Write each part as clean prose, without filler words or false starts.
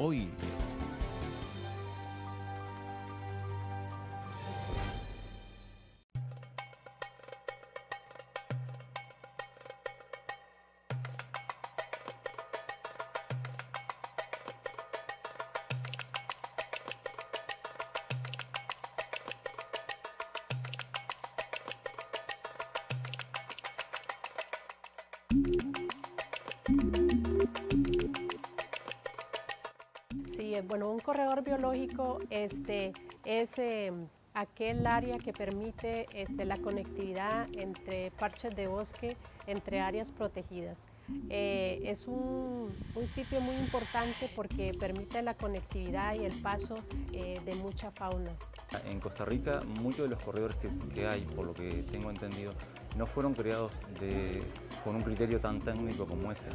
hoy. Sí, bueno, un corredor biológico es aquel área que permite la conectividad entre parches de bosque, entre áreas protegidas. Es un sitio muy importante porque permite la conectividad y el paso de mucha fauna. En Costa Rica, muchos de los corredores que hay, por lo que tengo entendido, no fueron creados con un criterio tan técnico como ese.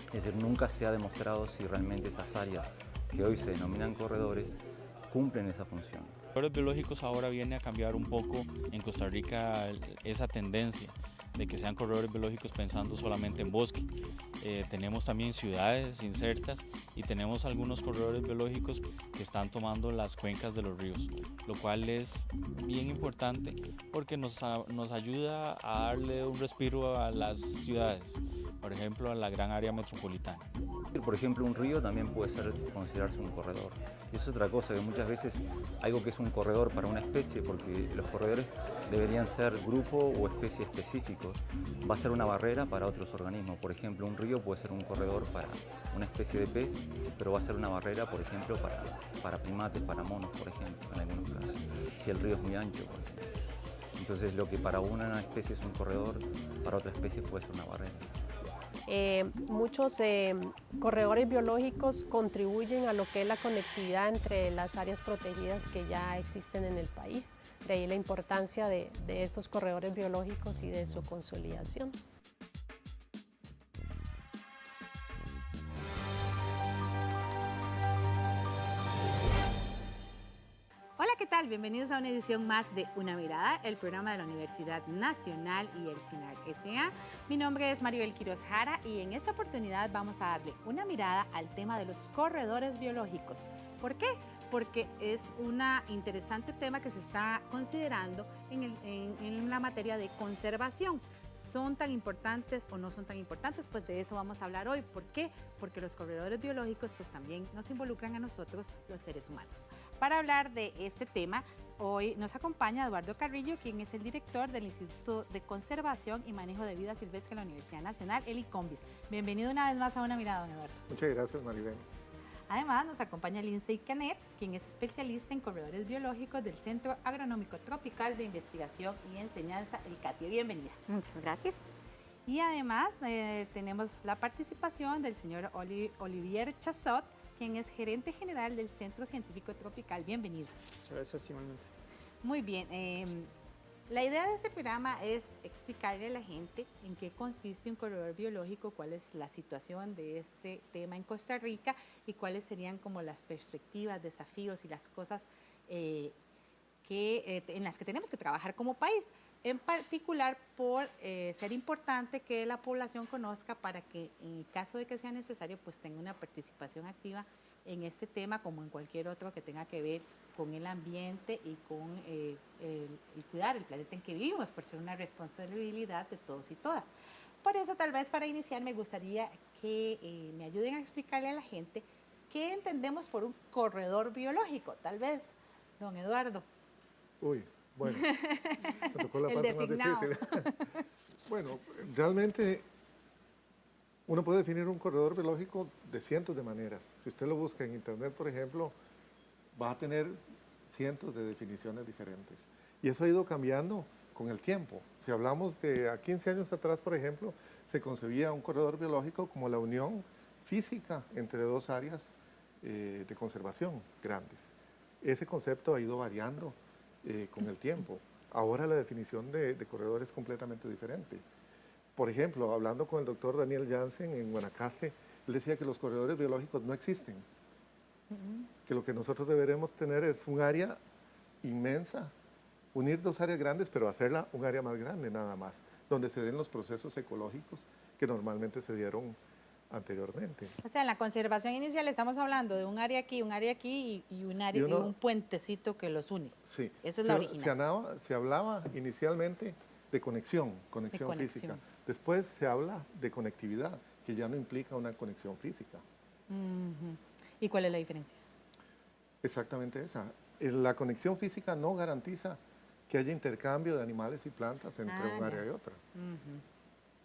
Es decir, nunca se ha demostrado si realmente esas áreas que hoy se denominan corredores cumplen esa función. Los corredores biológicos ahora viene a cambiar un poco en Costa Rica esa tendencia de que sean corredores biológicos pensando solamente en bosque. Tenemos también ciudades insertas y tenemos algunos corredores biológicos que están tomando las cuencas de los ríos, lo cual es bien importante porque nos ayuda a darle un respiro a las ciudades, por ejemplo a la gran área metropolitana. Por ejemplo, un río también puede considerarse un corredor. Y eso es otra cosa, que muchas veces algo que es un corredor para una especie, porque los corredores deberían ser grupo o especie específicos, va a ser una barrera para otros organismos. Por ejemplo, un río puede ser un corredor para una especie de pez, pero va a ser una barrera, por ejemplo, para primates, para monos, por ejemplo, en algunos casos, si el río es muy ancho, por ejemplo. Entonces, lo que para una especie es un corredor, para otra especie puede ser una barrera. Muchos corredores biológicos contribuyen a lo que es la conectividad entre las áreas protegidas que ya existen en el país. De ahí la importancia de estos corredores biológicos y de su consolidación. Hola, ¿qué tal? Bienvenidos a una edición más de Una Mirada, el programa de la Universidad Nacional y el CINAR S.A. Mi nombre es Maribel Quiroz Jara y en esta oportunidad vamos a darle una mirada al tema de los corredores biológicos. ¿Por qué? Porque es un interesante tema que se está considerando en la materia de conservación. ¿Son tan importantes o no son tan importantes? Pues de eso vamos a hablar hoy. ¿Por qué? Porque los corredores biológicos pues también nos involucran a nosotros, los seres humanos. Para hablar de este tema, hoy nos acompaña Eduardo Carrillo, quien es el director del Instituto de Conservación y Manejo de Vida Silvestre de la Universidad Nacional, el ICONVIS. Bienvenido una vez más a Una Mirada, don Eduardo. Muchas gracias, Maribel. Además, nos acompaña Lindsay Canet, quien es especialista en corredores biológicos del Centro Agronómico Tropical de Investigación y Enseñanza, el CATIE. Bienvenida. Muchas gracias. Y además tenemos la participación del señor Olivier Chazot, quien es gerente general del Centro Científico Tropical. Bienvenido. Muchas gracias, igualmente. Muy bien. La idea de este programa es explicarle a la gente en qué consiste un corredor biológico, cuál es la situación de este tema en Costa Rica y cuáles serían como las perspectivas, desafíos y las cosas en las que tenemos que trabajar como país. En particular por ser importante que la población conozca para que en el caso de que sea necesario pues tenga una participación activa en este tema como en cualquier otro que tenga que ver con el ambiente y con el cuidar el planeta en que vivimos, por ser una responsabilidad de todos y todas. Por eso, tal vez para iniciar, me gustaría que me ayuden a explicarle a la gente qué entendemos por un corredor biológico. Tal vez, don Eduardo. Uy, bueno, me tocó la El parte más designado. difícil. Bueno, realmente uno puede definir un corredor biológico de cientos de maneras. Si usted lo busca en internet, por ejemplo, va a tener cientos de definiciones diferentes. Y eso ha ido cambiando con el tiempo. Si hablamos de a 15 años atrás, por ejemplo, se concebía un corredor biológico como la unión física entre dos áreas de conservación grandes. Ese concepto ha ido variando con el tiempo. Ahora la definición de corredor es completamente diferente. Por ejemplo, hablando con el doctor Daniel Jansen en Guanacaste, él decía que los corredores biológicos no existen. Que lo que nosotros deberemos tener es un área inmensa, unir dos áreas grandes, pero hacerla un área más grande nada más, donde se den los procesos ecológicos que normalmente se dieron anteriormente. O sea, en la conservación inicial estamos hablando de un área aquí y un área y un puentecito que los une. Sí. Eso es la original. Se hablaba inicialmente de conexión física. Después se habla de conectividad, que ya no implica una conexión física. ¿Y cuál es la diferencia? Exactamente esa. La conexión física no garantiza que haya intercambio de animales y plantas entre un área y otra.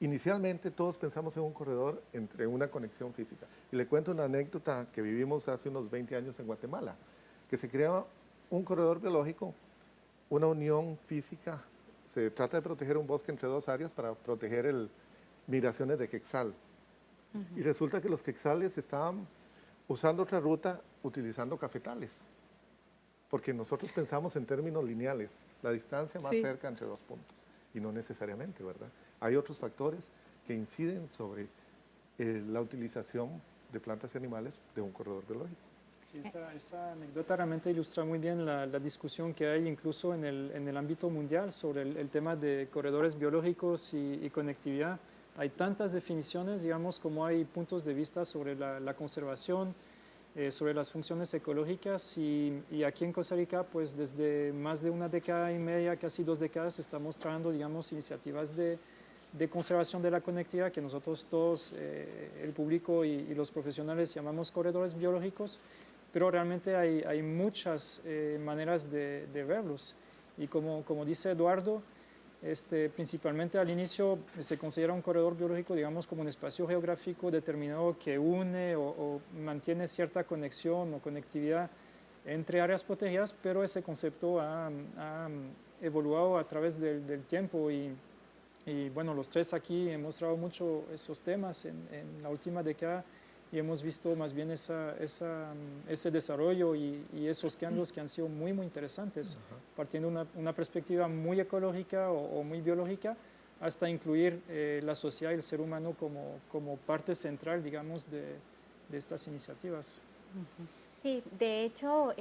Inicialmente todos pensamos en un corredor entre una conexión física. Y le cuento una anécdota que vivimos hace unos 20 años en Guatemala, que se creaba un corredor biológico, una unión física. Se trata de proteger un bosque entre dos áreas para proteger migraciones de quetzal. Y resulta que los quetzales estaban usando otra ruta utilizando cafetales. Porque nosotros pensamos en términos lineales, la distancia más cerca entre dos puntos. Y no necesariamente, ¿verdad? Hay otros factores que inciden sobre la utilización de plantas y animales de un corredor biológico. Sí, esa anécdota realmente ilustra muy bien la discusión que hay incluso en el ámbito mundial sobre el tema de corredores biológicos y conectividad. Hay tantas definiciones, digamos, como hay puntos de vista sobre la conservación, sobre las funciones ecológicas y aquí en Costa Rica, pues desde más de una década y media, casi 2 décadas, estamos trabajando, digamos, iniciativas de conservación de la conectividad que nosotros todos, el público y los profesionales llamamos corredores biológicos, pero realmente hay muchas maneras de verlos y como dice Eduardo, principalmente al inicio se considera un corredor biológico, digamos, como un espacio geográfico determinado que une o mantiene cierta conexión o conectividad entre áreas protegidas, pero ese concepto ha evoluado a través del tiempo y bueno, los tres aquí hemos trabajado mucho esos temas en la última década y hemos visto más bien ese desarrollo y esos cambios que han sido muy, muy interesantes, partiendo de una perspectiva muy ecológica o muy biológica, hasta incluir la sociedad y el ser humano como parte central, digamos, de estas iniciativas. Sí, de hecho,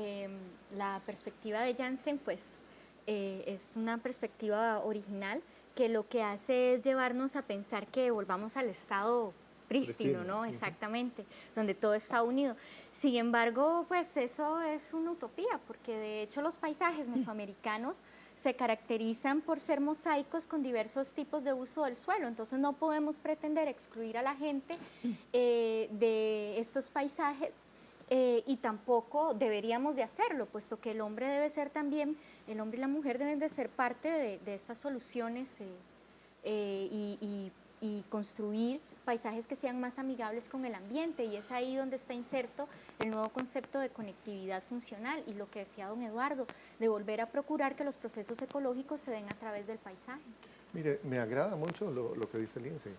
la perspectiva de Janssen, pues, es una perspectiva original que lo que hace es llevarnos a pensar que volvamos al estado prístino, ¿no? Exactamente, donde todo está unido. Sin embargo, pues eso es una utopía, porque de hecho los paisajes mesoamericanos se caracterizan por ser mosaicos con diversos tipos de uso del suelo, entonces no podemos pretender excluir a la gente de estos paisajes y tampoco deberíamos de hacerlo, puesto que el hombre debe ser también, el hombre y la mujer deben de ser parte de estas soluciones y construir paisajes que sean más amigables con el ambiente y es ahí donde está inserto el nuevo concepto de conectividad funcional y lo que decía don Eduardo, de volver a procurar que los procesos ecológicos se den a través del paisaje. Mire, me agrada mucho lo que dice Lindsay,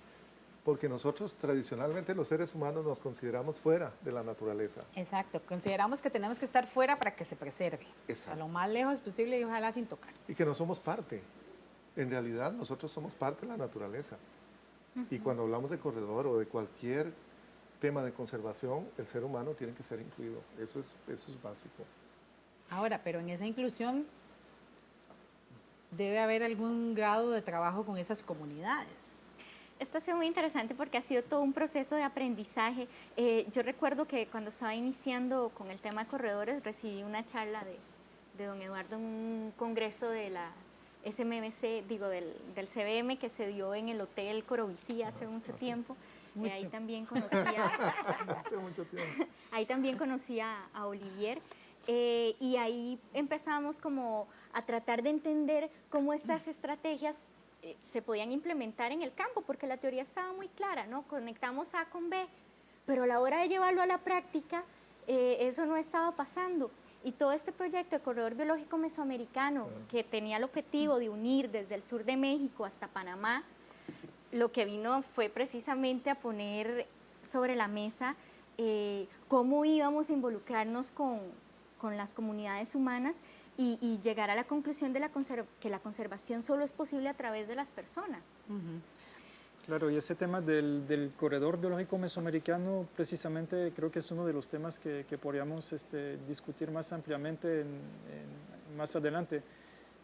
porque nosotros tradicionalmente los seres humanos nos consideramos fuera de la naturaleza. Exacto, consideramos que tenemos que estar fuera para que se preserve, a lo más lejos posible y ojalá sin tocar. Y que no somos parte. En realidad nosotros somos parte de la naturaleza. Y cuando hablamos de corredor o de cualquier tema de conservación, el ser humano tiene que ser incluido. Eso es básico. Ahora, pero en esa inclusión debe haber algún grado de trabajo con esas comunidades. Esto ha sido muy interesante porque ha sido todo un proceso de aprendizaje. Yo recuerdo que cuando estaba iniciando con el tema de corredores, recibí una charla de don Eduardo en un congreso de la SMMC, digo, del CBM que se dio en el Hotel Corobicí hace mucho tiempo. Ahí también conocía a Olivier. Y ahí empezamos como a tratar de entender cómo estas estrategias se podían implementar en el campo, porque la teoría estaba muy clara, ¿no? Conectamos A con B, pero a la hora de llevarlo a la práctica, eso no estaba pasando. Y todo este proyecto de corredor biológico mesoamericano, que tenía el objetivo de unir desde el sur de México hasta Panamá, lo que vino fue precisamente a poner sobre la mesa cómo íbamos a involucrarnos con las comunidades humanas y llegar a la conclusión de que la conservación solo es posible a través de las personas. Claro, y ese tema del corredor biológico mesoamericano precisamente creo que es uno de los temas que podríamos discutir más ampliamente más adelante.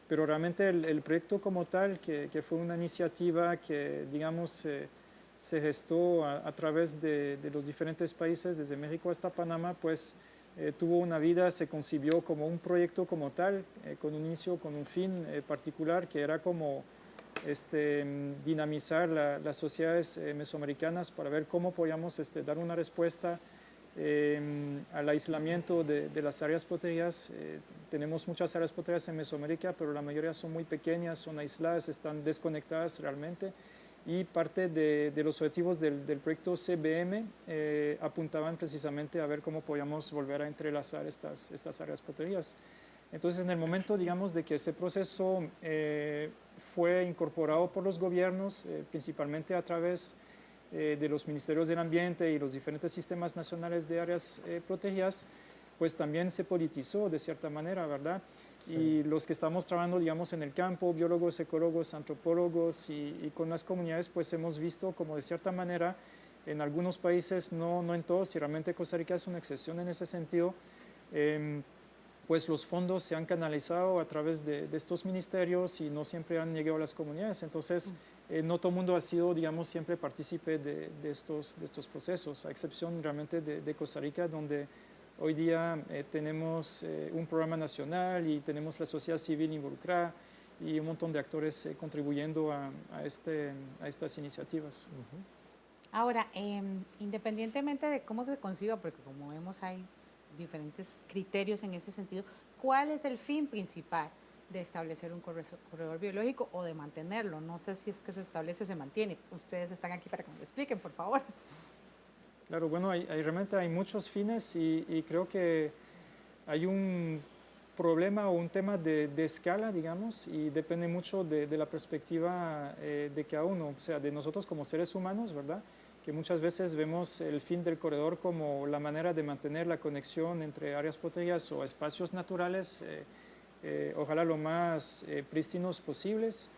Pero realmente el proyecto como tal, que fue una iniciativa que, digamos, se gestó a través de los diferentes países, desde México hasta Panamá, pues tuvo una vida, se concibió como un proyecto como tal, con un inicio, con un fin particular, que era como dinamizar las sociedades mesoamericanas para ver cómo podíamos dar una respuesta al aislamiento de las áreas protegidas. Tenemos muchas áreas protegidas en Mesoamérica, pero la mayoría son muy pequeñas, son aisladas, están desconectadas realmente. Y parte de los objetivos del proyecto CBM apuntaban precisamente a ver cómo podíamos volver a entrelazar estas áreas protegidas. Entonces, en el momento, digamos, de que ese proceso fue incorporado por los gobiernos, principalmente a través de los ministerios del ambiente y los diferentes sistemas nacionales de áreas protegidas, pues también se politizó de cierta manera, ¿verdad? Sí. Y los que estamos trabajando, digamos, en el campo, biólogos, ecólogos, antropólogos y con las comunidades, pues hemos visto como de cierta manera, en algunos países, no en todos, y realmente Costa Rica es una excepción en ese sentido, pues los fondos se han canalizado a través de estos ministerios y no siempre han llegado a las comunidades. Entonces, no todo el mundo ha sido, digamos, siempre partícipe de estos procesos, a excepción realmente de Costa Rica, donde hoy día tenemos un programa nacional y tenemos la sociedad civil involucrada y un montón de actores contribuyendo a estas iniciativas. Ahora, independientemente de cómo se conciba, porque como vemos hay diferentes criterios en ese sentido, ¿cuál es el fin principal de establecer un corredor biológico o de mantenerlo? No sé si es que se establece o se mantiene. Ustedes están aquí para que me lo expliquen, por favor. Claro, bueno, realmente hay muchos fines y creo que hay un problema o un tema de escala, digamos, y depende mucho de la perspectiva de cada uno, o sea, de nosotros como seres humanos, ¿verdad? Que muchas veces vemos el fin del corredor como la manera de mantener la conexión entre áreas protegidas o espacios naturales, ojalá lo más prístinos posibles,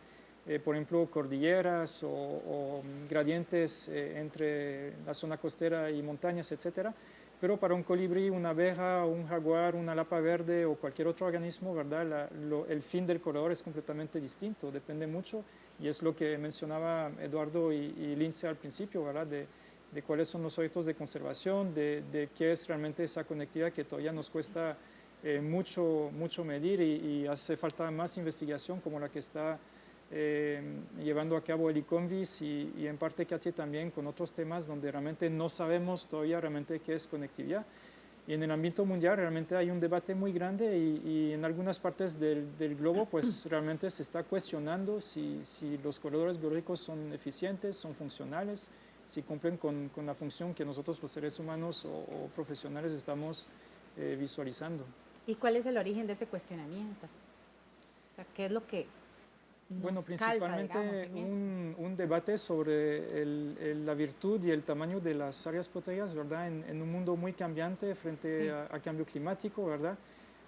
por ejemplo, cordilleras o gradientes entre la zona costera y montañas, etcétera. Pero para un colibrí, una abeja, un jaguar, una lapa verde o cualquier otro organismo, ¿verdad? El fin del corredor es completamente distinto, depende mucho, y es lo que mencionaba Eduardo y Lince al principio, ¿verdad? De cuáles son los objetos de conservación, de qué es realmente esa conectividad que todavía nos cuesta mucho medir y hace falta más investigación como la que está llevando a cabo el ICONVIS y en parte Katia también con otros temas donde realmente no sabemos todavía realmente qué es conectividad. Y en el ámbito mundial realmente hay un debate muy grande y en algunas partes del globo pues realmente se está cuestionando si los corredores biológicos son eficientes, son funcionales, si cumplen con la función que nosotros los seres humanos o profesionales estamos visualizando. ¿Y cuál es el origen de ese cuestionamiento? O sea, ¿qué es lo que bueno, principalmente calza, digamos, un debate sobre la virtud y el tamaño de las áreas protegidas, ¿verdad? En un mundo muy cambiante frente sí. a cambio climático, ¿verdad?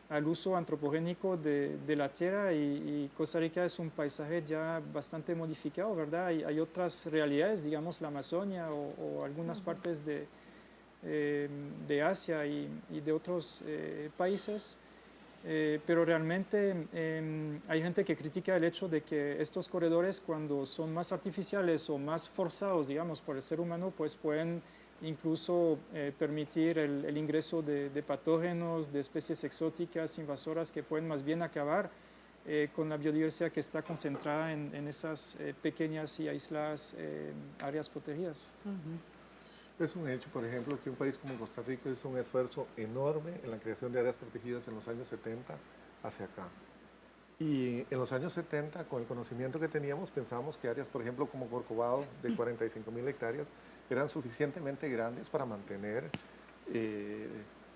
Al uso antropogénico de la tierra y Costa Rica es un paisaje ya bastante modificado, ¿verdad? Hay otras realidades, digamos la Amazonia o algunas partes de Asia y de otros países. Pero realmente hay gente que critica el hecho de que estos corredores cuando son más artificiales o más forzados, digamos, por el ser humano, pues pueden incluso permitir el ingreso de patógenos, de especies exóticas, invasoras, que pueden más bien acabar con la biodiversidad que está concentrada en esas pequeñas y aisladas áreas protegidas. Es un hecho, por ejemplo, que un país como Costa Rica hizo un esfuerzo enorme en la creación de áreas protegidas en los años 70 hacia acá. Y en los años 70, con el conocimiento que teníamos, pensábamos que áreas, por ejemplo, como Corcovado, de 45.000 hectáreas, eran suficientemente grandes para mantener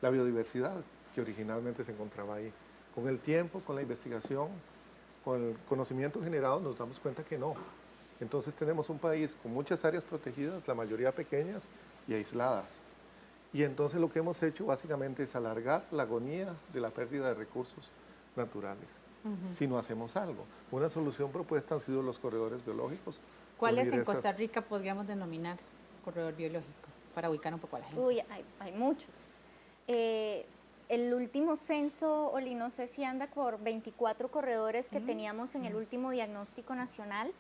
la biodiversidad que originalmente se encontraba ahí. Con el tiempo, con la investigación, con el conocimiento generado, nos damos cuenta que no. Entonces tenemos un país con muchas áreas protegidas, la mayoría pequeñas y aisladas. Y entonces lo que hemos hecho básicamente es alargar la agonía de la pérdida de recursos naturales, si no hacemos algo. Una solución propuesta han sido los corredores biológicos. ¿Cuáles en Costa Rica podríamos denominar corredor biológico? Para ubicar un poco a la gente. Uy, hay muchos. El último censo, Oli, no sé si anda por 24 corredores que teníamos en el último diagnóstico nacional.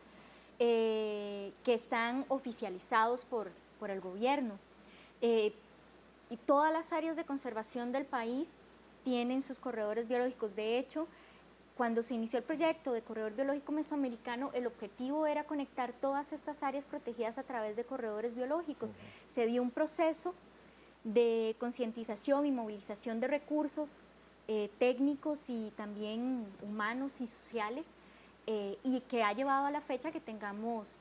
que están oficializados por el gobierno. Y todas las áreas de conservación del país tienen sus corredores biológicos. De hecho, cuando se inició el proyecto de corredor biológico mesoamericano, el objetivo era conectar todas estas áreas protegidas a través de corredores biológicos. Se dio un proceso de concientización y movilización de recursos técnicos y también humanos y sociales, y que ha llevado a la fecha que tengamos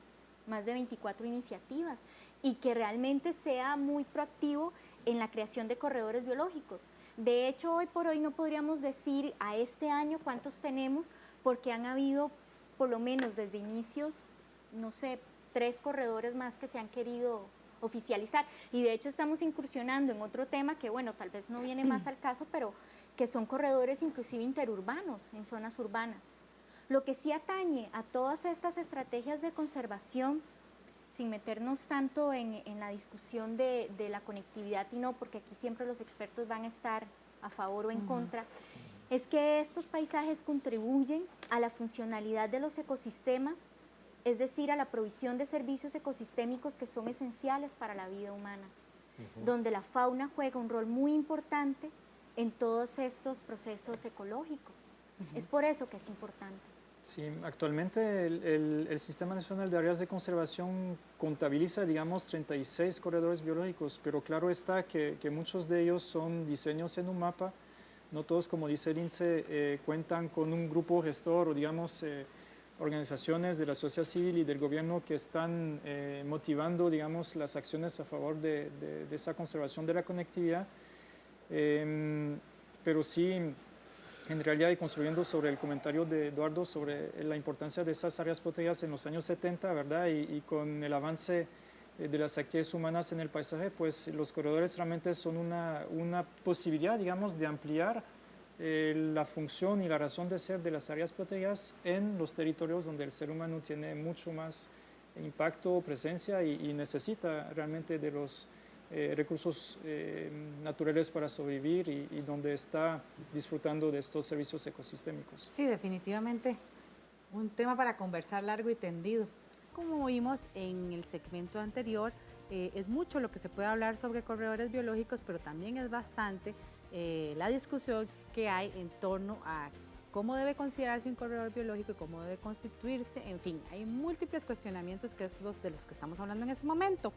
más de 24 iniciativas y que realmente sea muy proactivo en la creación de corredores biológicos. De hecho, hoy por hoy no podríamos decir a este año cuántos tenemos, porque han habido por lo menos desde inicios, no sé, 3 corredores más que se han querido oficializar. Y de hecho estamos incursionando en otro tema que, bueno, tal vez no viene más al caso, pero que son corredores inclusive interurbanos, en zonas urbanas. Lo que sí atañe a todas estas estrategias de conservación, sin meternos tanto en la discusión de la conectividad y no, porque aquí siempre los expertos van a estar a favor o en contra, es que estos paisajes contribuyen a la funcionalidad de los ecosistemas, es decir, a la provisión de servicios ecosistémicos que son esenciales para la vida humana, donde la fauna juega un rol muy importante en todos estos procesos ecológicos. Es por eso que es importante. Sí, actualmente el Sistema Nacional de Áreas de Conservación contabiliza, digamos, 36 corredores biológicos, pero claro está que muchos de ellos son diseños en un mapa. No todos, como dice el INCE, cuentan con un grupo gestor o, digamos, organizaciones de la sociedad civil y del gobierno que están motivando, digamos, las acciones a favor de esa conservación de la conectividad. Pero sí, en realidad, y construyendo sobre el comentario de Eduardo sobre la importancia de esas áreas protegidas en los años 70, ¿verdad? Y con el avance de las actividades humanas en el paisaje, pues los corredores realmente son una posibilidad, digamos, de ampliar la función y la razón de ser de las áreas protegidas en los territorios donde el ser humano tiene mucho más impacto, presencia y necesita realmente de los recursos naturales para sobrevivir y donde está disfrutando de estos servicios ecosistémicos. Sí, definitivamente un tema para conversar largo y tendido. Como vimos en el segmento anterior, es mucho lo que se puede hablar sobre corredores biológicos, pero también es bastante la discusión que hay en torno a cómo debe considerarse un corredor biológico y cómo debe constituirse. En fin, hay múltiples cuestionamientos que es de los que estamos hablando en este momento.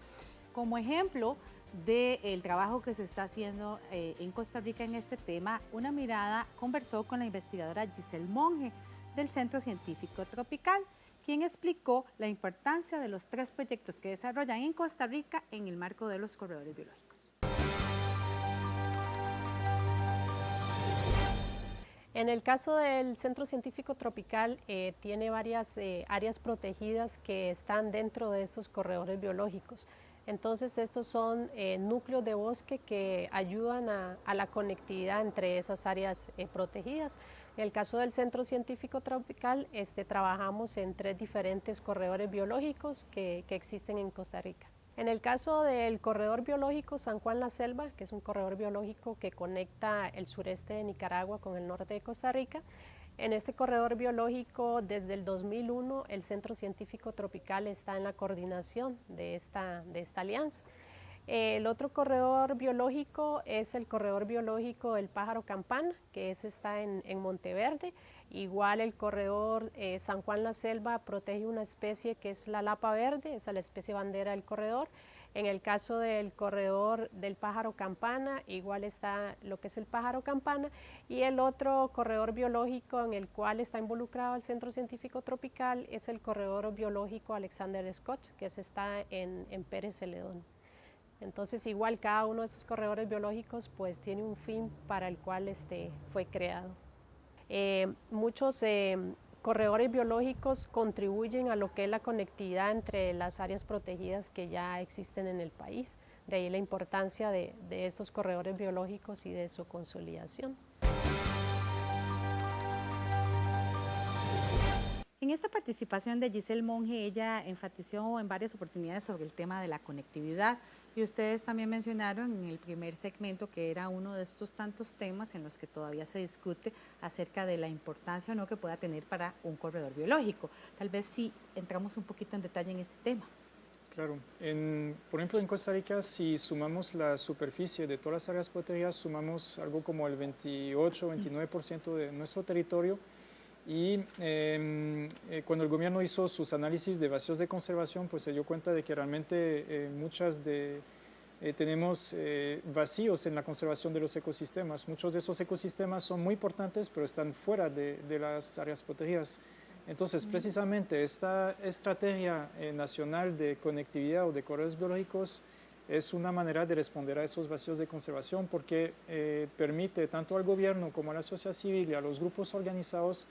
Como ejemplo del trabajo que se está haciendo en Costa Rica en este tema, Una Mirada conversó con la investigadora Giselle Monge del Centro Científico Tropical, quien explicó la importancia de los 3 proyectos que desarrollan en Costa Rica en el marco de los corredores biológicos. En el caso del Centro Científico Tropical, tiene varias áreas protegidas que están dentro de estos corredores biológicos. Entonces, estos son núcleos de bosque que ayudan a la conectividad entre esas áreas protegidas. En el caso del Centro Científico Tropical, trabajamos en 3 diferentes corredores biológicos que existen en Costa Rica. En el caso del corredor biológico San Juan La Selva, que es un corredor biológico que conecta el sureste de Nicaragua con el norte de Costa Rica, en este corredor biológico, desde el 2001, el Centro Científico Tropical está en la coordinación de esta alianza. El otro corredor biológico es el corredor biológico del pájaro campana, que está en Monteverde. Igual el corredor San Juan La Selva protege una especie que es la lapa verde, esa es la especie bandera del corredor. En el caso del corredor del pájaro campana, igual está lo que es el pájaro campana, y el otro corredor biológico en el cual está involucrado el Centro Científico Tropical es el corredor biológico Alexander Scott, que está en Pérez Celedón. Entonces, igual cada uno de estos corredores biológicos pues tiene un fin para el cual fue creado. Muchos corredores biológicos contribuyen a lo que es la conectividad entre las áreas protegidas que ya existen en el país. De ahí la importancia de estos corredores biológicos y de su consolidación. En esta participación de Giselle Monge, ella enfatizó en varias oportunidades sobre el tema de la conectividad. Y Y ustedes también mencionaron en el primer segmento que era uno de estos tantos temas en los que todavía se discute acerca de la importancia o no que pueda tener para un corredor biológico. Tal vez sí entramos un poquito en detalle en este tema. Claro. Por ejemplo, en Costa Rica, si sumamos la superficie de todas las áreas protegidas, sumamos algo como el 28-29% de nuestro territorio. Y cuando el gobierno hizo sus análisis de vacíos de conservación, pues se dio cuenta de que realmente tenemos vacíos en la conservación de los ecosistemas. Muchos de esos ecosistemas son muy importantes, pero están fuera de las áreas protegidas. Entonces, precisamente esta estrategia nacional de conectividad o de corredores biológicos es una manera de responder a esos vacíos de conservación porque permite tanto al gobierno como a la sociedad civil y a los grupos organizados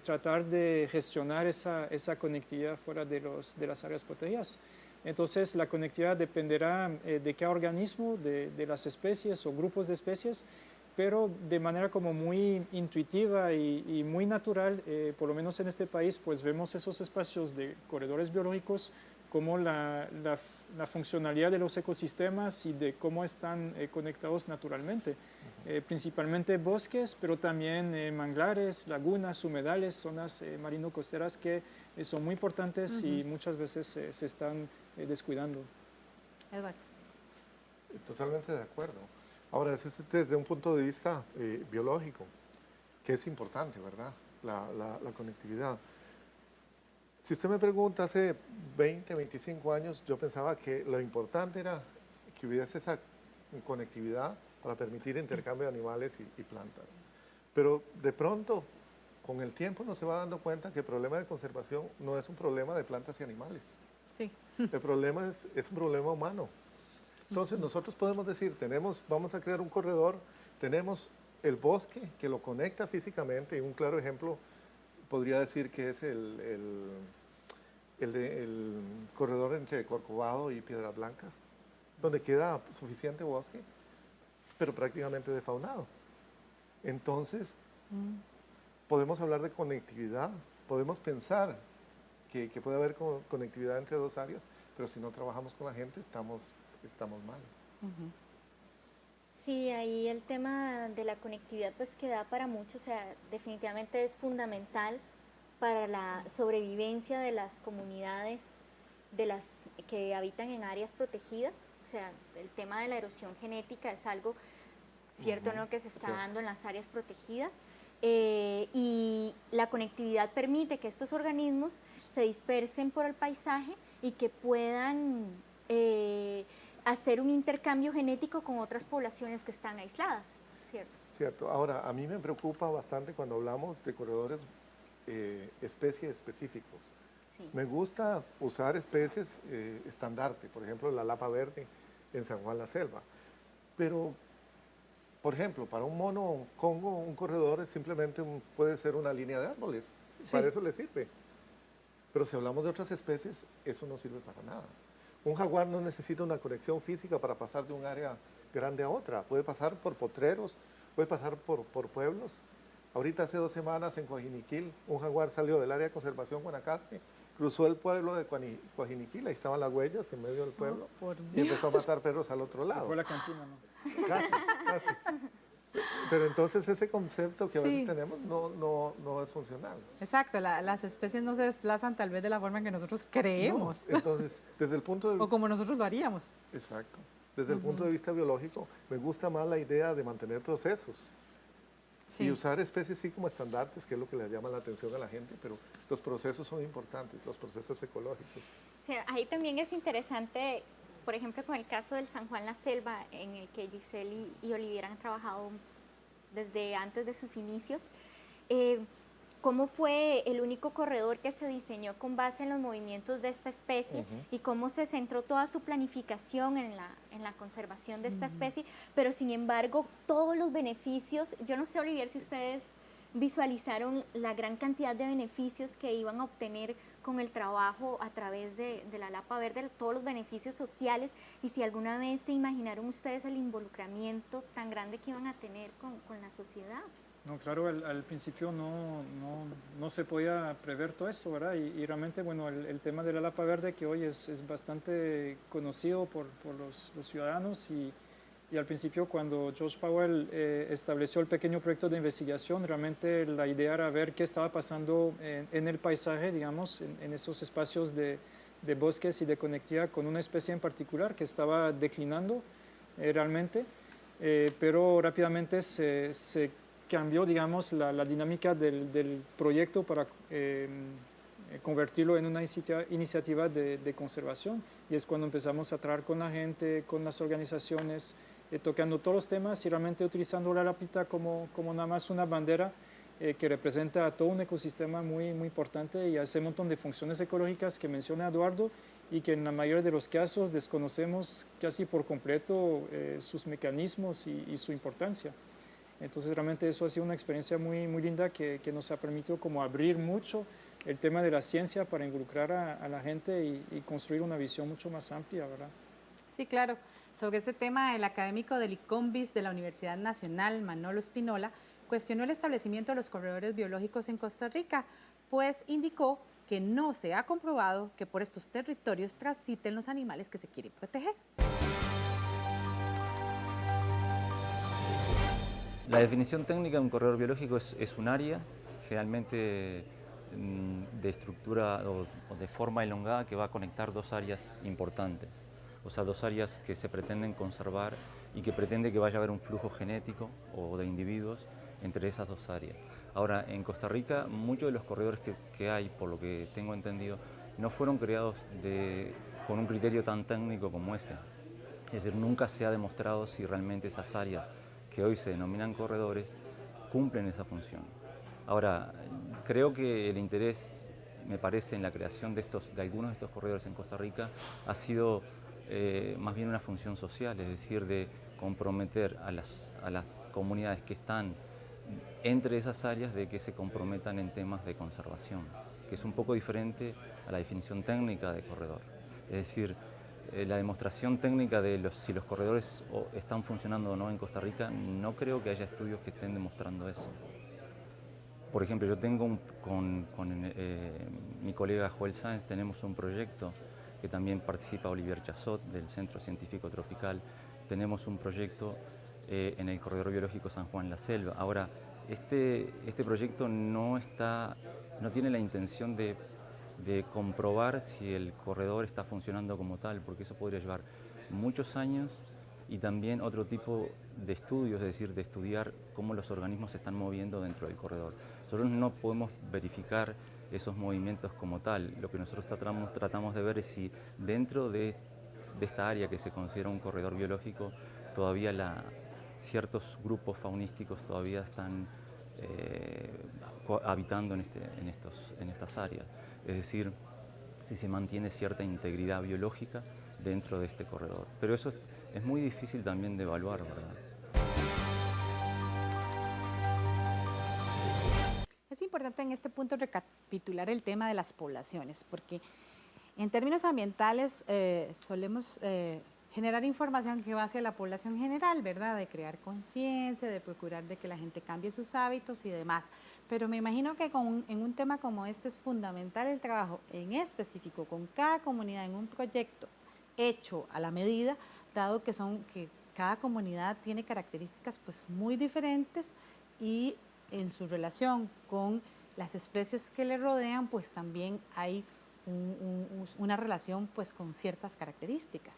tratar de gestionar esa conectividad fuera de las áreas protegidas. Entonces, la conectividad dependerá de cada organismo, de las especies o grupos de especies, pero de manera como muy intuitiva y muy natural, por lo menos en este país, pues vemos esos espacios de corredores biológicos como la funcionalidad de los ecosistemas y de cómo están conectados naturalmente. Principalmente bosques, pero también manglares, lagunas, humedales, zonas marino-costeras que son muy importantes y muchas veces se están descuidando. Eduardo. Totalmente de acuerdo. Ahora, eso es desde un punto de vista biológico, que es importante, ¿verdad? La conectividad. Si usted me pregunta, hace 20, 25 años, yo pensaba que lo importante era que hubiese esa conectividad para permitir intercambio de animales y plantas. Pero de pronto, con el tiempo, nos se va dando cuenta que el problema de conservación no es un problema de plantas y animales. Sí. El problema es un problema humano. Entonces, nosotros podemos decir, vamos a crear un corredor, tenemos el bosque que lo conecta físicamente, y un claro ejemplo podría decir que es el corredor entre Corcovado y Piedras Blancas, donde queda suficiente bosque, pero prácticamente defaunado. Entonces, podemos hablar de conectividad, podemos pensar que puede haber conectividad entre dos áreas, pero si no trabajamos con la gente, estamos mal. Sí, ahí el tema de la conectividad pues que da para mucho, o sea, definitivamente es fundamental para la sobrevivencia de las comunidades que habitan en áreas protegidas. O sea, el tema de la erosión genética es algo cierto, ¿no?, que se está dando en las áreas protegidas. Y la conectividad permite que estos organismos se dispersen por el paisaje y que puedan hacer un intercambio genético con otras poblaciones que están aisladas, ¿cierto? Cierto. Ahora, a mí me preocupa bastante cuando hablamos de corredores especies específicos. Sí. Me gusta usar especies estandarte, por ejemplo, la lapa verde en San Juan la Selva. Pero, por ejemplo, para un mono congo, un corredor simplemente puede ser una línea de árboles. Sí. Para eso le sirve. Pero si hablamos de otras especies, eso no sirve para nada. Un jaguar no necesita una conexión física para pasar de un área grande a otra. Puede pasar por potreros, puede pasar por pueblos. Ahorita hace 2 semanas en Coajiniquil, un jaguar salió del área de conservación Guanacaste, cruzó el pueblo de Coajiniquil, ahí estaban las huellas en medio del pueblo, y empezó a matar perros al otro lado. Fue la cantina, ¿no? Casi. Pero entonces ese concepto que a veces tenemos no es funcional. Exacto, las especies no se desplazan tal vez de la forma en que nosotros creemos. No, entonces, desde el punto de o como nosotros lo haríamos. Exacto. Desde el punto de vista biológico, me gusta más la idea de mantener procesos. Sí. Y usar especies sí como estandartes, que es lo que le llama la atención a la gente, pero los procesos son importantes, los procesos ecológicos. Sí, ahí también es interesante, por ejemplo, con el caso del San Juan la Selva, en el que Giselle y Olivier han trabajado desde antes de sus inicios. ¿Cómo fue el único corredor que se diseñó con base en los movimientos de esta especie y cómo se centró toda su planificación en la conservación de esta especie? Pero sin embargo, todos los beneficios, yo no sé, Olivier, si ustedes visualizaron la gran cantidad de beneficios que iban a obtener con el trabajo a través de la Lapa Verde, todos los beneficios sociales, y si alguna vez se imaginaron ustedes el involucramiento tan grande que iban a tener con la sociedad. No, claro, al principio no se podía prever todo eso, ¿verdad? Y realmente, bueno, el tema del Alapa Verde, que hoy es bastante conocido por los ciudadanos y al principio cuando George Powell estableció el pequeño proyecto de investigación, realmente la idea era ver qué estaba pasando en el paisaje, digamos, en esos espacios de bosques y de conectividad con una especie en particular que estaba declinando realmente, pero rápidamente se cambió, digamos, la dinámica del proyecto para convertirlo en una iniciativa de conservación. Y es cuando empezamos a trabajar con la gente, con las organizaciones, tocando todos los temas y realmente utilizando la lapita como nada más una bandera que representa todo un ecosistema muy importante y ese montón de funciones ecológicas que menciona Eduardo y que en la mayoría de los casos desconocemos casi por completo sus mecanismos y su importancia. Entonces realmente eso ha sido una experiencia muy linda que nos ha permitido como abrir mucho el tema de la ciencia para involucrar a la gente y construir una visión mucho más amplia, ¿verdad? Sí, claro. Sobre este tema, el académico del ICOMBIS de la Universidad Nacional, Manolo Espinola, cuestionó el establecimiento de los corredores biológicos en Costa Rica, pues indicó que no se ha comprobado que por estos territorios transiten los animales que se quieren proteger. La definición técnica de un corredor biológico es un área, generalmente de estructura o de forma elongada que va a conectar dos áreas importantes, o sea, dos áreas que se pretenden conservar y que pretende que vaya a haber un flujo genético o de individuos entre esas dos áreas. Ahora, en Costa Rica, muchos de los corredores que hay, por lo que tengo entendido, no fueron creados con un criterio tan técnico como ese. Es decir, nunca se ha demostrado si realmente esas áreas que hoy se denominan corredores cumplen esa función. Ahora, creo que el interés, me parece, en la creación de algunos de estos corredores en Costa Rica ha sido más bien una función social, es decir, de comprometer a las comunidades que están entre esas áreas de que se comprometan en temas de conservación, que es un poco diferente a la definición técnica de corredor. Es decir, la demostración técnica de si los corredores están funcionando o no en Costa Rica, no creo que haya estudios que estén demostrando eso. Por ejemplo, yo tengo con mi colega Joel Sáenz, tenemos un proyecto que también participa Olivier Chazot del Centro Científico Tropical. Tenemos un proyecto en el Corredor Biológico San Juan La Selva. Ahora, este proyecto no tiene la intención de comprobar si el corredor está funcionando como tal, porque eso podría llevar muchos años y también otro tipo de estudios, es decir, de estudiar cómo los organismos se están moviendo dentro del corredor. Nosotros no podemos verificar esos movimientos como tal. Lo que nosotros tratamos de ver es si dentro de esta área que se considera un corredor biológico, todavía ciertos grupos faunísticos todavía están habitando en estas áreas. Es decir, si se mantiene cierta integridad biológica dentro de este corredor. Pero eso es muy difícil también de evaluar, ¿verdad? Es importante en este punto recapitular el tema de las poblaciones, porque en términos ambientales solemos generar información que va hacia la población general, ¿verdad? De crear conciencia, de procurar de que la gente cambie sus hábitos y demás. Pero me imagino que en un tema como este es fundamental el trabajo en específico con cada comunidad en un proyecto hecho a la medida, dado que cada comunidad tiene características pues muy diferentes y en su relación con las especies que le rodean, pues también hay una relación pues con ciertas características.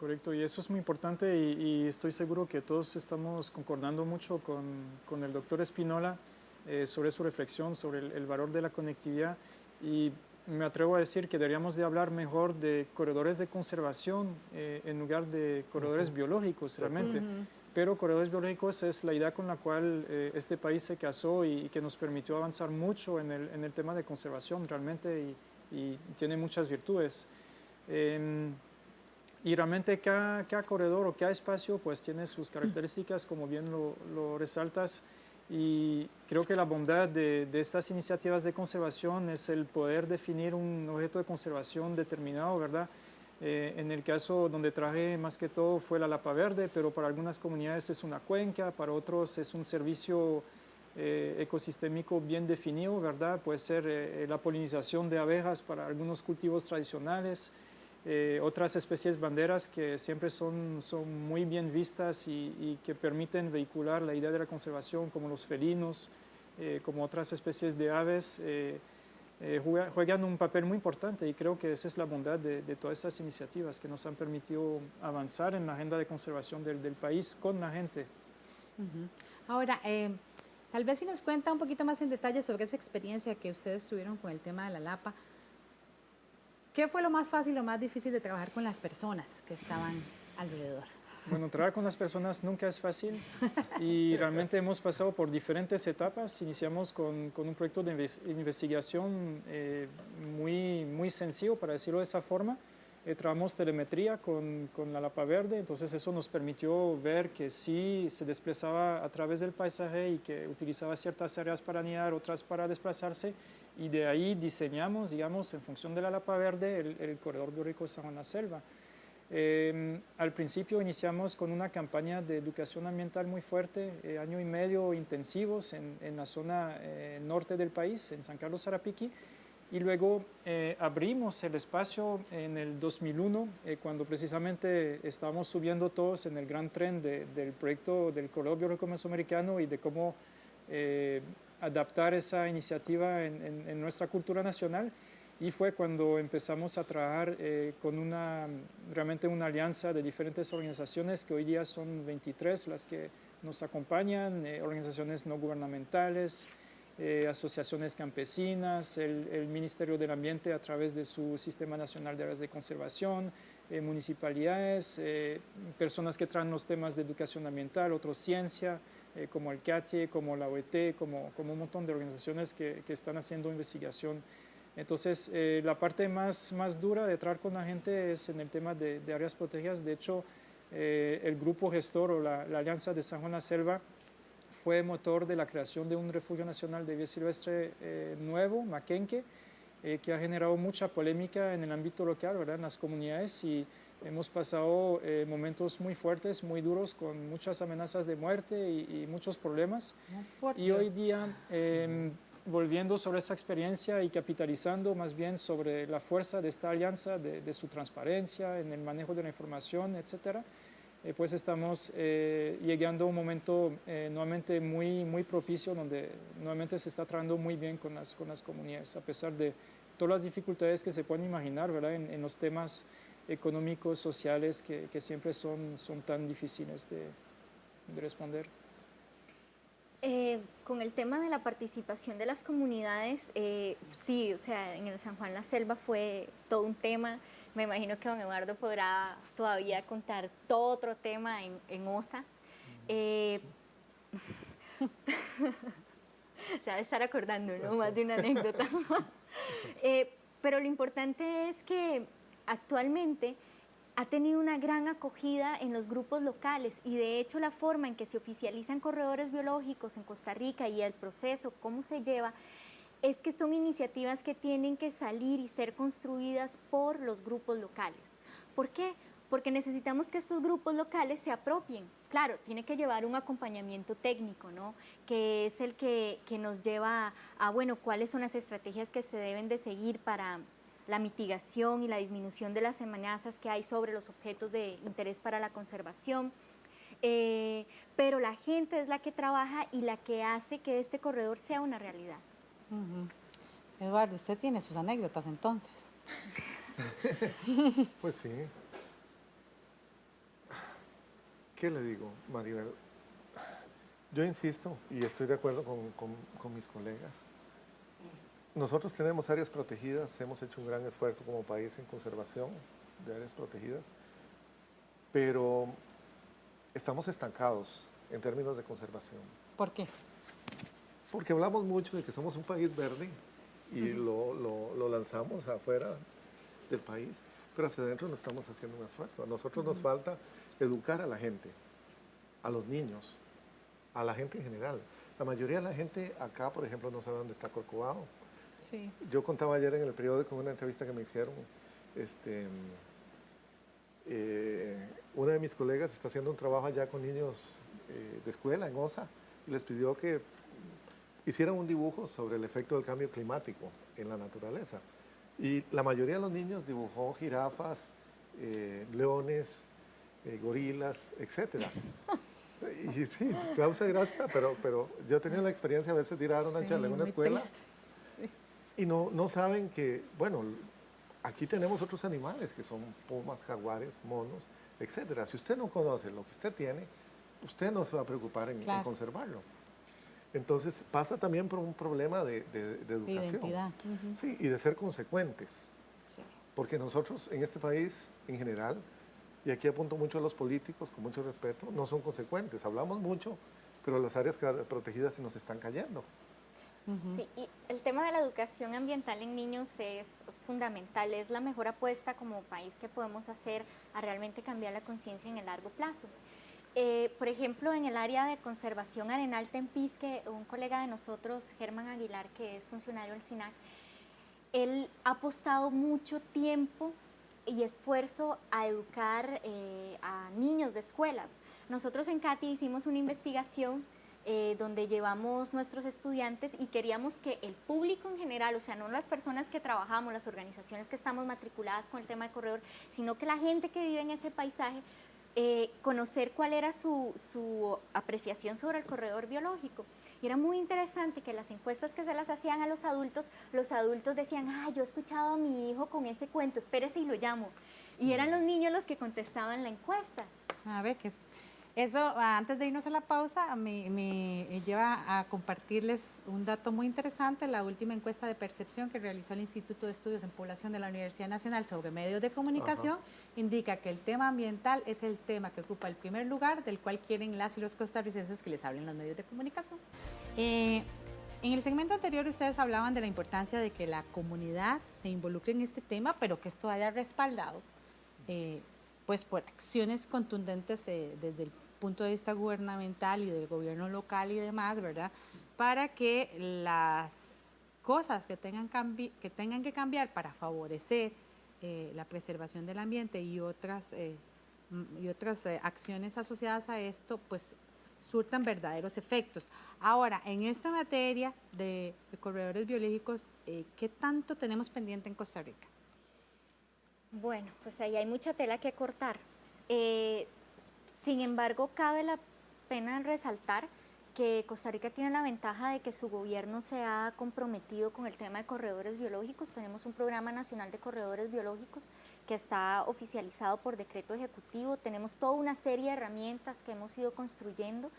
Correcto, y eso es muy importante y estoy seguro que todos estamos concordando mucho con el doctor Espinola sobre su reflexión, sobre el valor de la conectividad y me atrevo a decir que deberíamos de hablar mejor de corredores de conservación en lugar de corredores biológicos realmente. Pero corredores biológicos es la idea con la cual este país se casó y que nos permitió avanzar mucho en el tema de conservación realmente y tiene muchas virtudes. Y realmente cada corredor o cada espacio pues tiene sus características como bien lo resaltas y creo que la bondad de estas iniciativas de conservación es el poder definir un objeto de conservación determinado, ¿verdad? En el caso donde traje más que todo fue la Lapa Verde, pero para algunas comunidades es una cuenca, para otros es un servicio ecosistémico bien definido, ¿verdad? Puede ser la polinización de abejas para algunos cultivos tradicionales, otras especies banderas que siempre son muy bien vistas y que permiten vehicular la idea de la conservación, como los felinos, como otras especies de aves. Juegan un papel muy importante y creo que esa es la bondad de todas estas iniciativas que nos han permitido avanzar en la agenda de conservación del país con la gente. Ahora, tal vez si nos cuenta un poquito más en detalle sobre esa experiencia que ustedes tuvieron con el tema de la Lapa. ¿Qué fue lo más fácil, lo más difícil de trabajar con las personas que estaban alrededor? Bueno, trabajar con las personas nunca es fácil y realmente hemos pasado por diferentes etapas. Iniciamos con un proyecto de investigación muy sencillo, para decirlo de esa forma. Trabajamos telemetría con la Lapa Verde, entonces eso nos permitió ver que sí se desplazaba a través del paisaje y que utilizaba ciertas áreas para anidar, otras para desplazarse, y de ahí diseñamos, digamos, en función de la Lapa Verde, el corredor biológico San Juan la Selva. Al principio iniciamos con una campaña de educación ambiental muy fuerte, año y medio intensivos en la zona norte del país, en San Carlos Sarapiquí, y luego abrimos el espacio en el 2001, cuando precisamente estábamos subiendo todos en el gran tren del proyecto del Corredor Biológico Mesoamericano y de cómo adaptar esa iniciativa en nuestra cultura nacional. Y fue cuando empezamos a trabajar con realmente una alianza de diferentes organizaciones, que hoy día son 23 las que nos acompañan, organizaciones no gubernamentales, asociaciones campesinas, el Ministerio del Ambiente a través de su Sistema Nacional de Áreas de Conservación, municipalidades, personas que traen los temas de educación ambiental, otros ciencia, como el CATIE, como la OET, como un montón de organizaciones que están haciendo investigación. Entonces, la parte más dura de trabajar con la gente es en el tema de áreas protegidas. De hecho, el grupo gestor o la Alianza de San Juan la Selva fue motor de la creación de un refugio nacional de vida silvestre nuevo, Maquenque, que ha generado mucha polémica en el ámbito local, ¿verdad?, en las comunidades, y hemos pasado momentos muy fuertes, muy duros, con muchas amenazas de muerte y muchos problemas. Y hoy día, volviendo sobre esa experiencia y capitalizando más bien sobre la fuerza de esta alianza, de su transparencia en el manejo de la información, etcétera, pues estamos llegando a un momento nuevamente muy propicio, donde nuevamente se está trabajando muy bien con las comunidades, a pesar de todas las dificultades que se pueden imaginar, ¿verdad?, en los temas económicos, sociales, que siempre son tan difíciles de responder. Con el tema de la participación de las comunidades, sí, o sea, en el San Juan la Selva fue todo un tema. Me imagino que don Eduardo podrá todavía contar todo otro tema en OSA. Se va a estar acordando, ¿no?, más de una anécdota. Pero lo importante es que actualmente ha tenido una gran acogida en los grupos locales, y de hecho la forma en que se oficializan corredores biológicos en Costa Rica y el proceso, cómo se lleva, es que son iniciativas que tienen que salir y ser construidas por los grupos locales. ¿Por qué? Porque necesitamos que estos grupos locales se apropien. Claro, tiene que llevar un acompañamiento técnico, ¿no?, que es el que nos lleva a, bueno, cuáles son las estrategias que se deben de seguir para la mitigación y la disminución de las amenazas que hay sobre los objetos de interés para la conservación. Pero la gente es la que trabaja y la que hace que este corredor sea una realidad. Eduardo, usted tiene sus anécdotas entonces. Pues sí. ¿Qué le digo, Maribel? Yo insisto, y estoy de acuerdo con mis colegas. Nosotros tenemos áreas protegidas, hemos hecho un gran esfuerzo como país en conservación de áreas protegidas, pero estamos estancados en términos de conservación. ¿Por qué? Porque hablamos mucho de que somos un país verde y lo lanzamos afuera del país, pero hacia adentro no estamos haciendo un esfuerzo. A nosotros nos falta educar a la gente, a los niños, a la gente en general. La mayoría de la gente acá, por ejemplo, no sabe dónde está Corcovado. Sí. Yo contaba ayer en el periódico, en una entrevista que me hicieron, Una de mis colegas está haciendo un trabajo allá con niños de escuela en OSA y les pidió que hicieran un dibujo sobre el efecto del cambio climático en la naturaleza. Y la mayoría de los niños dibujó jirafas, leones, gorilas, etc. Y sí, causa gracia, pero yo he tenido la experiencia a veces de ir a dar una charla en una escuela y no saben que, bueno, aquí tenemos otros animales que son pumas, jaguares, monos, etc. Si usted no conoce lo que usted tiene, usted no se va a preocupar en conservarlo. Entonces pasa también por un problema de educación. Identidad. Sí, y de ser consecuentes. Sí. Porque nosotros en este país, en general, y aquí apunto mucho a los políticos, con mucho respeto, no son consecuentes. Hablamos mucho, pero las áreas protegidas se nos están cayendo. Sí, y el tema de la educación ambiental en niños es fundamental, es la mejor apuesta como país que podemos hacer a realmente cambiar la conciencia en el largo plazo. Por ejemplo, en el área de conservación arenal Tempisque, un colega de nosotros, Germán Aguilar, que es funcionario del SINAC, él ha apostado mucho tiempo y esfuerzo a educar a niños de escuelas. Nosotros en CATI hicimos una investigación donde llevamos nuestros estudiantes y queríamos que el público en general, o sea, no las personas que trabajamos, las organizaciones que estamos matriculadas con el tema de corredor, sino que la gente que vive en ese paisaje, conocer cuál era su apreciación sobre el corredor biológico. Y era muy interesante que las encuestas que se las hacían a los adultos decían, yo he escuchado a mi hijo con ese cuento, espérese y lo llamo. Y eran los niños los que contestaban la encuesta. A ver, eso, antes de irnos a la pausa, me lleva a compartirles un dato muy interesante. La última encuesta de percepción que realizó el Instituto de Estudios en Población de la Universidad Nacional sobre medios de comunicación indica que el tema ambiental es el tema que ocupa el primer lugar, del cual quieren las y los costarricenses que les hablen los medios de comunicación. En el segmento anterior ustedes hablaban de la importancia de que la comunidad se involucre en este tema, pero que esto haya respaldado pues por acciones contundentes desde el punto de vista gubernamental y del gobierno local y demás, ¿verdad? Para que las cosas que tengan que cambiar para favorecer la preservación del ambiente y otras acciones asociadas a esto, pues surtan verdaderos efectos. Ahora, en esta materia de corredores biológicos, ¿qué tanto tenemos pendiente en Costa Rica? Bueno, pues ahí hay mucha tela que cortar. Sin embargo, cabe la pena resaltar que Costa Rica tiene la ventaja de que su gobierno se ha comprometido con el tema de corredores biológicos. Tenemos un programa nacional de corredores biológicos que está oficializado por decreto ejecutivo. Tenemos toda una serie de herramientas que hemos ido construyendo.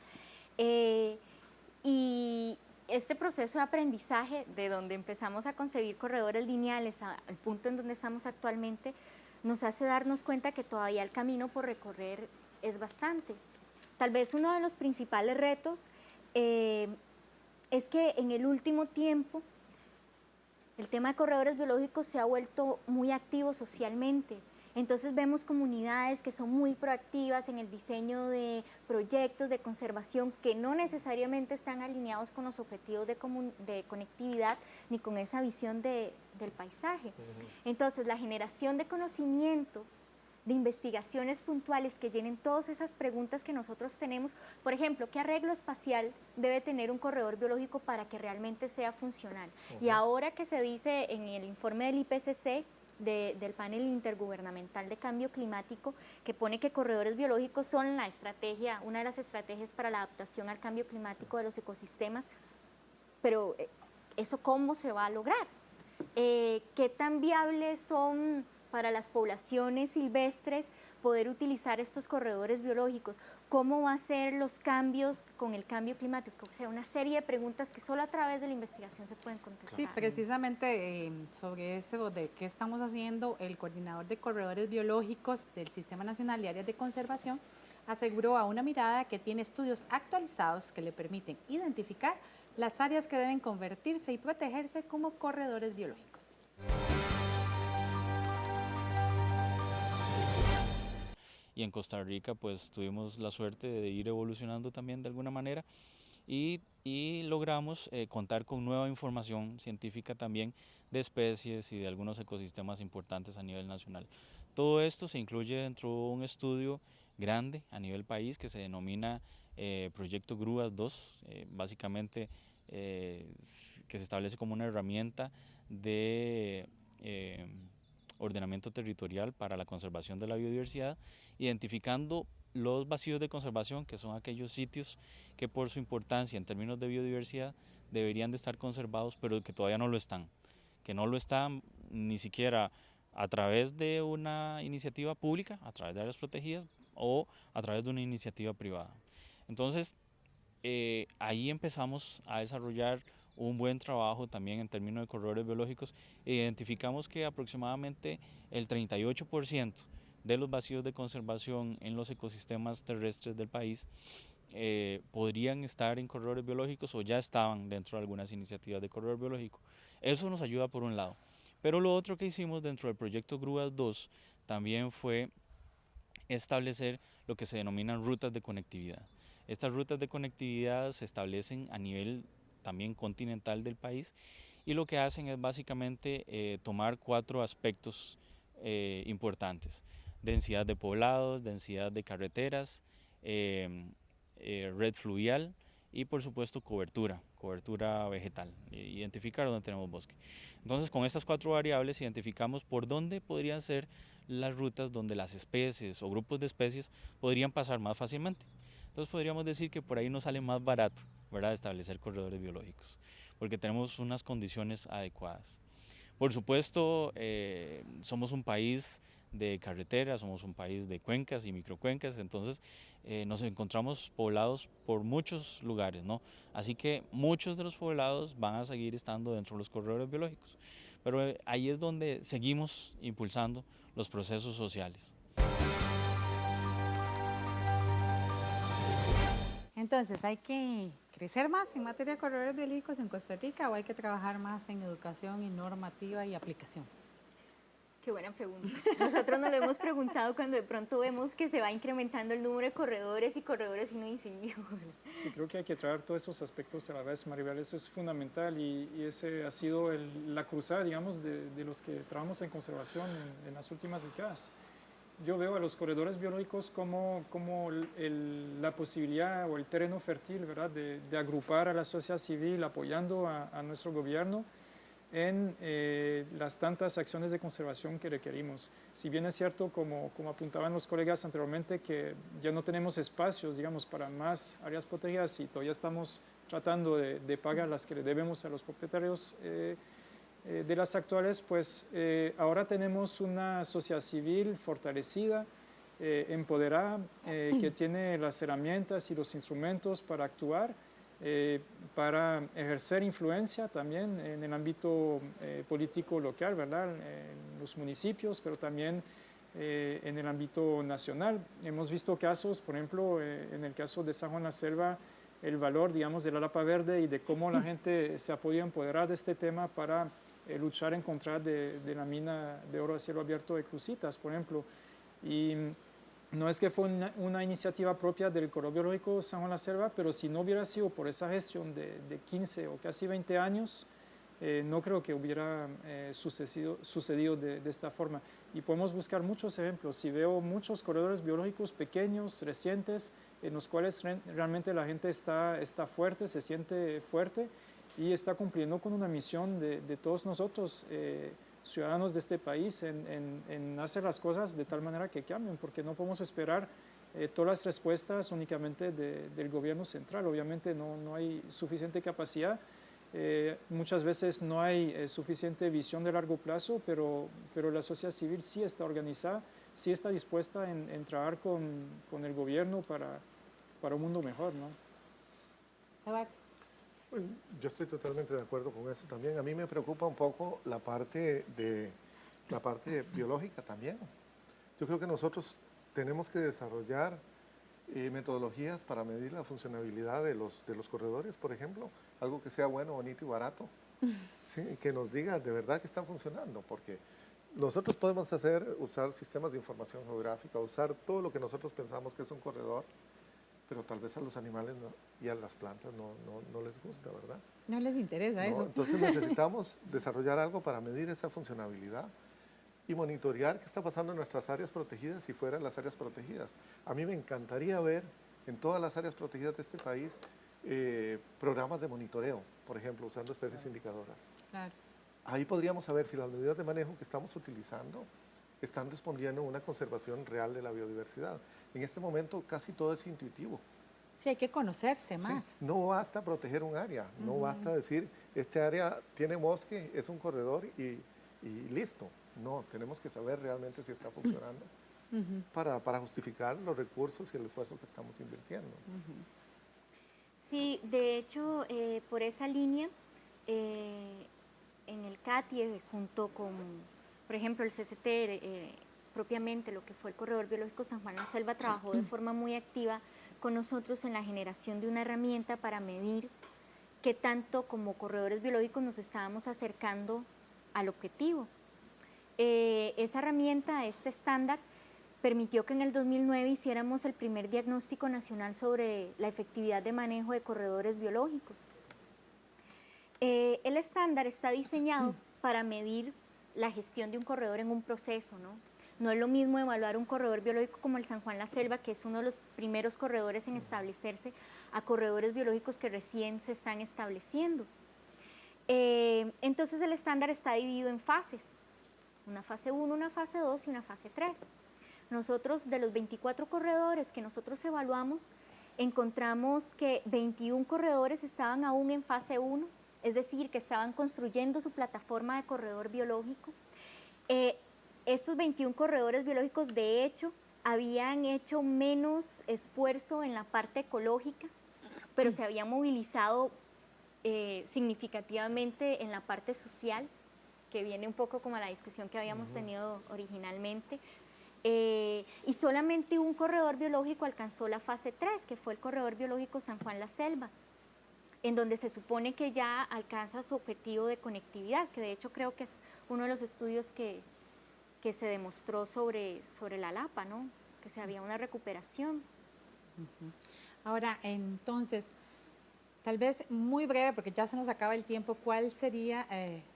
Y este proceso de aprendizaje, de donde empezamos a concebir corredores lineales al punto en donde estamos actualmente, nos hace darnos cuenta que todavía el camino por recorrer es bastante. Tal vez uno de los principales retos es que en el último tiempo el tema de corredores biológicos se ha vuelto muy activo socialmente. Entonces vemos comunidades que son muy proactivas en el diseño de proyectos de conservación que no necesariamente están alineados con los objetivos de conectividad ni con esa visión del paisaje. Entonces la generación de conocimiento, de investigaciones puntuales que llenen todas esas preguntas que nosotros tenemos, por ejemplo, ¿qué arreglo espacial debe tener un corredor biológico para que realmente sea funcional? Y ahora que se dice en el informe del IPCC, del panel intergubernamental de cambio climático, que pone que corredores biológicos son la estrategia, una de las estrategias para la adaptación al cambio climático de los ecosistemas, pero ¿eso cómo se va a lograr? ¿Qué tan viables son para las poblaciones silvestres poder utilizar estos corredores biológicos? ¿Cómo va a ser los cambios con el cambio climático? O sea, una serie de preguntas que solo a través de la investigación se pueden contestar. Sí, precisamente sobre eso de qué estamos haciendo, el coordinador de corredores biológicos del Sistema Nacional de Áreas de Conservación aseguró a Una Mirada que tiene estudios actualizados que le permiten identificar las áreas que deben convertirse y protegerse como corredores biológicos. Y en Costa Rica pues tuvimos la suerte de ir evolucionando también de alguna manera y logramos contar con nueva información científica también de especies y de algunos ecosistemas importantes a nivel nacional. Todo esto se incluye dentro de un estudio grande a nivel país que se denomina Proyecto Grúas 2, básicamente que se establece como una herramienta de ordenamiento territorial para la conservación de la biodiversidad, identificando los vacíos de conservación, que son aquellos sitios que por su importancia en términos de biodiversidad deberían de estar conservados, pero que todavía no lo están, que no lo están ni siquiera a través de una iniciativa pública, a través de áreas protegidas o a través de una iniciativa privada. Entonces, ahí empezamos a desarrollar un buen trabajo también en términos de corredores biológicos. Identificamos que aproximadamente el 38% de los vacíos de conservación en los ecosistemas terrestres del país podrían estar en corredores biológicos o ya estaban dentro de algunas iniciativas de corredor biológico. Eso nos ayuda por un lado. Pero lo otro que hicimos dentro del proyecto Grúas 2 también fue establecer lo que se denominan rutas de conectividad. Estas rutas de conectividad se establecen a nivel también continental del país y lo que hacen es básicamente tomar 4 aspectos importantes: densidad de poblados, densidad de carreteras, red fluvial y por supuesto cobertura vegetal, identificar dónde tenemos bosque. Entonces con estas 4 variables identificamos por dónde podrían ser las rutas donde las especies o grupos de especies podrían pasar más fácilmente. Entonces podríamos decir que por ahí nos sale más barato, ¿verdad?, establecer corredores biológicos, porque tenemos unas condiciones adecuadas. Por supuesto, somos un país de carreteras, somos un país de cuencas y microcuencas, entonces nos encontramos poblados por muchos lugares, ¿no? Así que muchos de los poblados van a seguir estando dentro de los corredores biológicos, pero ahí es donde seguimos impulsando los procesos sociales. Entonces, ¿hay que crecer más en materia de corredores biológicos en Costa Rica o hay que trabajar más en educación y normativa y aplicación? Qué buena pregunta. Nosotros nos lo hemos preguntado cuando de pronto vemos que se va incrementando el número de corredores y uno dice, sí, creo que hay que traer todos esos aspectos a la vez, Maribel, eso es fundamental y ese ha sido la cruzada, digamos, de los que trabajamos en conservación en las últimas décadas. Yo veo a los corredores biológicos como la posibilidad o el terreno fértil, ¿verdad?, de agrupar a la sociedad civil apoyando a nuestro gobierno en las tantas acciones de conservación que requerimos. Si bien es cierto, como apuntaban los colegas anteriormente, que ya no tenemos espacios, digamos, para más áreas protegidas y todavía estamos tratando de pagar las que le debemos a los propietarios de las actuales, pues ahora tenemos una sociedad civil fortalecida, empoderada, que tiene las herramientas y los instrumentos para actuar, para ejercer influencia también en el ámbito político local, ¿verdad?, en los municipios, pero también en el ámbito nacional. Hemos visto casos, por ejemplo, en el caso de San Juan la Selva, el valor, digamos, de la Lapa Verde y de cómo la gente se ha podido empoderar de este tema para luchar en contra de la mina de oro a cielo abierto de Cruzitas, por ejemplo. Y no es que fue una iniciativa propia del corredor biológico San Juan la Selva, pero si no hubiera sido por esa gestión de 15 o casi 20 años, no creo que hubiera sucedido de esta forma. Y podemos buscar muchos ejemplos. Si veo muchos corredores biológicos pequeños, recientes, en los cuales realmente la gente está fuerte, se siente fuerte y está cumpliendo con una misión de todos nosotros, ciudadanos de este país, en hacer las cosas de tal manera que cambien, porque no podemos esperar todas las respuestas únicamente del gobierno central. Obviamente no hay suficiente capacidad, muchas veces no hay suficiente visión de largo plazo, pero la sociedad civil sí está organizada, sí está dispuesta en trabajar con el gobierno para un mundo mejor, ¿no? Eduardo. Pues yo estoy totalmente de acuerdo con eso también. A mí me preocupa un poco la parte biológica también. Yo creo que nosotros tenemos que desarrollar metodologías para medir la funcionabilidad de los corredores, por ejemplo, algo que sea bueno, bonito y barato, ¿sí? Que nos diga de verdad que están funcionando, porque nosotros podemos usar sistemas de información geográfica, usar todo lo que nosotros pensamos que es un corredor, pero tal vez a los animales y a las plantas no les gusta, ¿verdad? No les interesa eso. Entonces necesitamos desarrollar algo para medir esa funcionabilidad. y monitorear qué está pasando en nuestras áreas protegidas y fuera de las áreas protegidas. A mí me encantaría ver en todas las áreas protegidas de este país programas de monitoreo, por ejemplo, usando especies indicadoras. Claro. Ahí podríamos saber si las medidas de manejo que estamos utilizando están respondiendo a una conservación real de la biodiversidad. En este momento casi todo es intuitivo. Sí, hay que conocerse más. Sí, no basta proteger un área, no basta decir, este área tiene bosque, es un corredor y listo. No, tenemos que saber realmente si está funcionando para justificar los recursos y el esfuerzo que estamos invirtiendo. Sí, de hecho, por esa línea, en el CATIE, junto con, por ejemplo, el CCT, propiamente lo que fue el Corredor Biológico San Juan La Selva, trabajó de forma muy activa con nosotros en la generación de una herramienta para medir qué tanto como corredores biológicos nos estábamos acercando al objetivo. Esa herramienta, este estándar, permitió que en el 2009 hiciéramos el primer diagnóstico nacional sobre la efectividad de manejo de corredores biológicos. El estándar está diseñado para medir la gestión de un corredor en un proceso, ¿no? No es lo mismo evaluar un corredor biológico como el San Juan La Selva, que es uno de los primeros corredores en establecerse, a corredores biológicos que recién se están estableciendo. Entonces el estándar está dividido en fases, una fase 1, una fase 2 y una fase 3. Nosotros, de los 24 corredores que nosotros evaluamos, encontramos que 21 corredores estaban aún en fase 1, es decir, que estaban construyendo su plataforma de corredor biológico. Estos 21 corredores biológicos, de hecho, habían hecho menos esfuerzo en la parte ecológica, pero se habían movilizado significativamente en la parte social, que viene un poco como a la discusión que habíamos tenido originalmente. Y solamente un corredor biológico alcanzó la fase 3, que fue el Corredor Biológico San Juan La Selva, en donde se supone que ya alcanza su objetivo de conectividad, que de hecho creo que es uno de los estudios que se demostró sobre la Lapa, ¿no? Que se había una recuperación. Ahora, entonces, tal vez muy breve, porque ya se nos acaba el tiempo, ¿cuál sería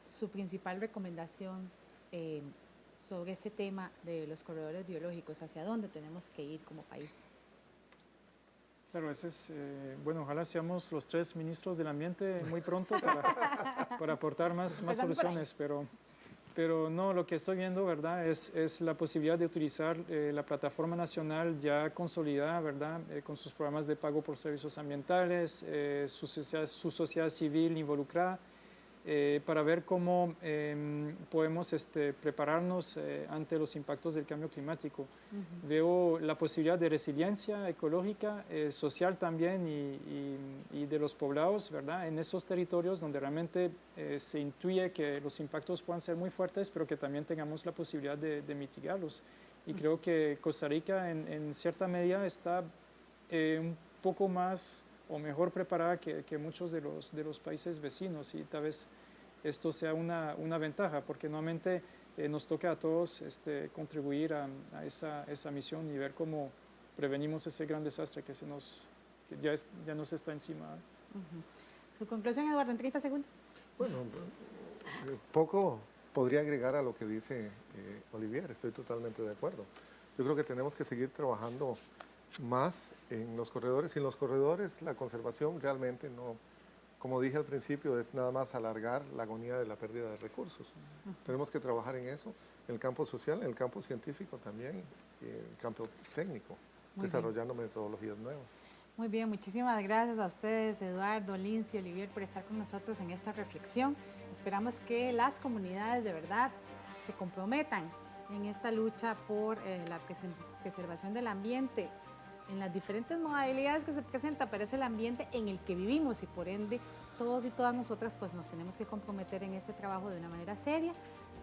su principal recomendación sobre este tema de los corredores biológicos? ¿Hacia dónde tenemos que ir como país? Claro, ese es, bueno, ojalá seamos los 3 ministros del ambiente muy pronto para aportar más soluciones, pero no, lo que estoy viendo, ¿verdad?, es la posibilidad de utilizar la plataforma nacional ya consolidada, ¿verdad?, con sus programas de pago por servicios ambientales, su sociedad civil involucrada, para ver cómo podemos prepararnos ante los impactos del cambio climático. Veo la posibilidad de resiliencia ecológica, social también, y de los poblados, ¿verdad?, en esos territorios donde realmente se intuye que los impactos puedan ser muy fuertes, pero que también tengamos la posibilidad de mitigarlos. Y creo que Costa Rica en cierta medida está un poco más o mejor preparada que muchos de los países vecinos, y tal vez esto sea una ventaja, porque nuevamente nos toca a todos contribuir a esa misión y ver cómo prevenimos ese gran desastre que ya nos está encima. Su conclusión, Eduardo, en 30 segundos. Bueno, poco podría agregar a lo que dice Olivier, estoy totalmente de acuerdo. Yo creo que tenemos que seguir trabajando más en los corredores. Sin los corredores, la conservación realmente no, como dije al principio, es nada más alargar la agonía de la pérdida de recursos. Tenemos que trabajar en eso, en el campo social, en el campo científico también, y en el campo técnico, desarrollando metodologías nuevas. Muy bien, muchísimas gracias a ustedes, Eduardo, Lindsay, Olivier, por estar con nosotros en esta reflexión. Esperamos que las comunidades de verdad se comprometan en esta lucha por la preservación del ambiente, en las diferentes modalidades que se presenta, pero es el ambiente en el que vivimos, y por ende todos y todas nosotras pues nos tenemos que comprometer en este trabajo de una manera seria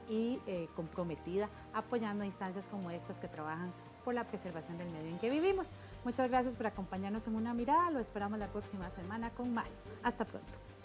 y comprometida, apoyando a instancias como estas que trabajan por la preservación del medio en que vivimos. Muchas gracias por acompañarnos en Una Mirada, lo esperamos la próxima semana con más. Hasta pronto.